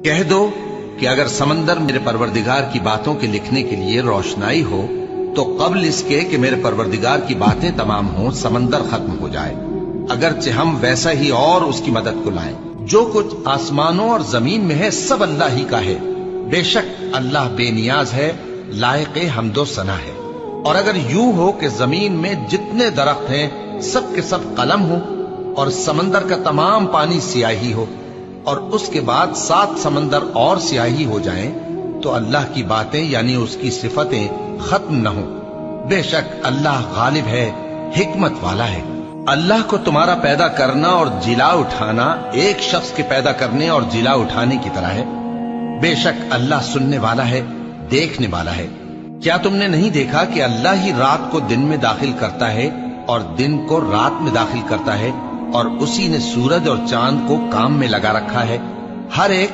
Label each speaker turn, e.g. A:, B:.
A: کہہ دو کہ اگر سمندر میرے پروردگار کی باتوں کے لکھنے کے لیے روشنائی ہو تو قبل اس کے کہ میرے پروردگار کی باتیں تمام ہوں سمندر ختم ہو جائے، اگرچہ ہم ویسا ہی اور اس کی مدد کو لائیں۔ جو کچھ آسمانوں اور زمین میں ہے سب اللہ ہی کا ہے، بے شک اللہ بے نیاز ہے، لائق حمد و ثنا ہے۔ اور اگر یوں ہو کہ زمین میں جتنے درخت ہیں سب کے سب قلم ہو اور سمندر کا تمام پانی سیاہی ہو اور اس کے بعد 7 سمندر اور سیاہی ہو جائیں تو اللہ کی باتیں یعنی اس کی صفتیں ختم نہ ہوں۔ بے شک اللہ غالب ہے، حکمت والا ہے۔ اللہ کو تمہارا پیدا کرنا اور جلا اٹھانا ایک شخص کے پیدا کرنے اور جلا اٹھانے کی طرح ہے۔ بے شک اللہ سننے والا ہے، دیکھنے والا ہے۔ کیا تم نے نہیں دیکھا کہ اللہ ہی رات کو دن میں داخل کرتا ہے اور دن کو رات میں داخل کرتا ہے، اور اسی نے سورج اور چاند کو کام میں لگا رکھا ہے، ہر ایک